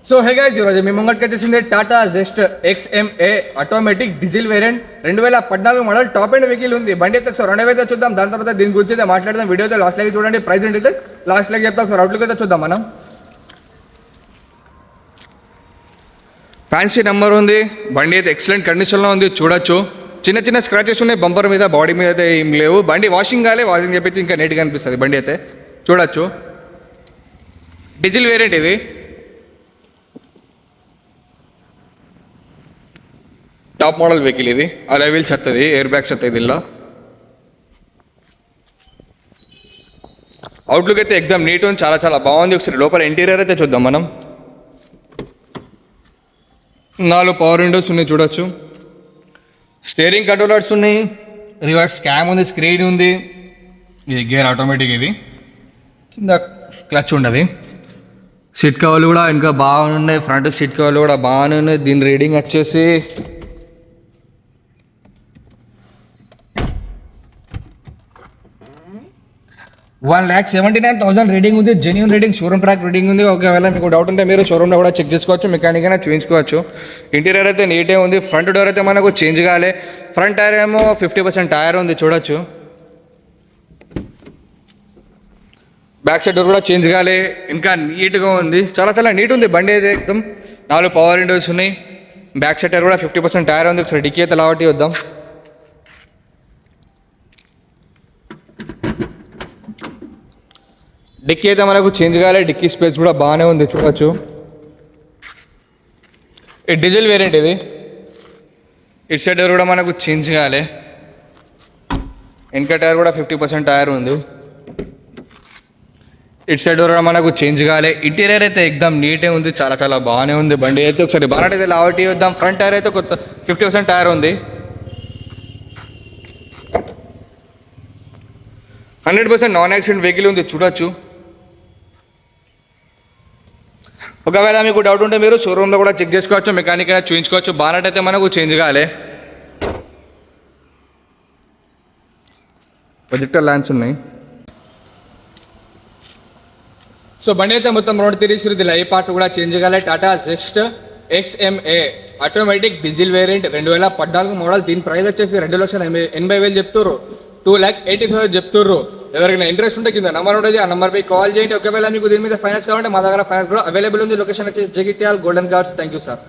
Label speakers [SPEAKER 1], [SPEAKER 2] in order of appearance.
[SPEAKER 1] So hey guys, ఈరోజు మీ ముంగట్కి వచ్చేసింది Tata Zest XMA automatic diesel variant 2014 model top and vehicle ఉంది. బండి అయితే ఒకసారి రెండవ అయితే చూద్దాం, దాని తర్వాత దీని గురించి అయితే మాట్లాడదాం. వీడియో అయితే లాస్ట్ లైక్ చూడండి, ప్రైస్ ఏంటంటే లాస్ట్ లైక్ చెప్తా. ఒకసారి అవుట్లుక్ అయితే చూద్దాం. మనం ఫ్యాన్సీ నెంబర్ ఉంది, బండి అయితే ఎక్సలెంట్ కండిషన్లో ఉంది. చూడొచ్చు, చిన్న చిన్న స్క్రాచెస్ ఉన్నాయి బంపర్ మీద, బాడీ మీద అయితే ఏం లేవు. బండి వాషింగ్ కాలే, వాషింగ్ చెప్పి ఇంకా నీట్గా అనిపిస్తుంది బండి అయితే. చూడొచ్చు, డీజిల్ వేరియంట్ ఇది. టాప్ మోడల్ వెహికల్ ఇది. అలా వీల్స్ వస్తుంది, ఎయిర్ బ్యాగ్స్ వస్తాయి దీనిలో. అవుట్లుక్ అయితే ఎగ్జామ్ నీట్ ఉంది, చాలా చాలా బాగుంది. ఒకసారి లోపల ఇంటీరియర్ అయితే చూద్దాం మనం. 4 పవర్ విండోస్ ఉన్నాయి, చూడొచ్చు. స్టీరింగ్ కంట్రోలర్స్ ఉన్నాయి, రివర్స్ క్యామ్ ఉంది, స్క్రీన్ ఉంది. ఇది గేర్ ఆటోమేటిక్. ఇది కింద క్లచ్ ఉండదు. సీట్ కవర్లు కూడా ఇంకా బాగున్నాయి, ఫ్రంట్ సీట్ కవర్లు కూడా బాగానే ఉన్నాయి. దీని రీడింగ్ వచ్చేసి 1,79,000 రీడింగ్ ఉంది. Genuine reading, showroom track reading ఉంది. ఒకవేళ మీకు డౌట్ ఉంటే మీరు షోరూమ్లో కూడా చెక్ చేసుకోవచ్చు, మెకానిక్ అయినా చూపించుకోవచ్చు. ఇంటీరియర్ అయితే నీటే ఉంది. ఫ్రంట్ డోర్ అయితే మనకు చేంజ్ కాలే. ఫ్రంట్ టైర్ ఏమో 50% టైర్ ఉంది, చూడొచ్చు. బ్యాక్ సైడ్ డోర్ కూడా చేంజ్ కాలే, ఇంకా నీట్గా ఉంది. చాలా చాలా నీట్ ఉంది బండి అయితే ఎక్దమ్. 4 పవర్ విండోస్ ఉన్నాయి. బ్యాక్ సైడ్ టైర్ కూడా 50% టైర్ ఉంది. ఒకసారి డిక్కీ అయితే లావట్టి వద్దాం. డిక్కీ అయితే మనకు చేంజ్ కాలే, డిక్కీ స్పేస్ కూడా బాగానే ఉంది, చూడొచ్చు. ఈ డీజిల్ వేరియంట్ ఇది. ఇటు సైడ్ డోర్ కూడా మనకు చేంజ్ కాలే. వెనక టైర్ కూడా 50% టైర్ ఉంది. ఇటు సైడ్ డోర్ కూడా మనకు చేంజ్ కాలే. ఇంటీరియర్ అయితే ఎక్దమ్ నీటే ఉంది, చాలా చాలా బాగానే ఉంది బండి అయితే. ఒకసారి బాగా అయితే లావట్టి వద్దాం. ఫ్రంట్ టైర్ అయితే కొత్త 50% టైర్ ఉంది. 100% నాన్ యాక్సిడెంట్ వెహికల్ ఉంది, చూడొచ్చు. ఒకవేళ మీకు డౌట్ ఉంటే మీరు షోరూమ్లో కూడా చెక్ చేసుకోవచ్చు, మెకానిక్ అయినా చూపించుకోవచ్చు. బానట్ అయితే మనకు చేంజ్ కాలే. ప్రొజెక్టర్ ల్యాంప్స్ ఉన్నాయి. సో బండి అయితే మొత్తం రోడ్ తిరిగి ఇది లైవ్ పార్ట్ కూడా చేంజ్ కాలే. Tata Zest XMA automatic diesel variant 2014 model. దీని ప్రైస్ వచ్చేసి 2,80,000 చెప్తుర్రు. 2,80,000 చెప్తుర్రు. ఎవరికైనా ఇంట్రెస్ట్ ఉంటే కింద నెంబర్ ఉంటుంది, ఆ నెంబర్పై కాల్ చేయండి. ఒకవేళ మీకు దీని మీద ఫైనాన్స్ కావాలంటే మా దగ్గర ఫైనాన్స్ కూడా అవైలబుల్ ఉంది. లొకేషన్ వచ్చి Jagtial golden cards. Thank you sir.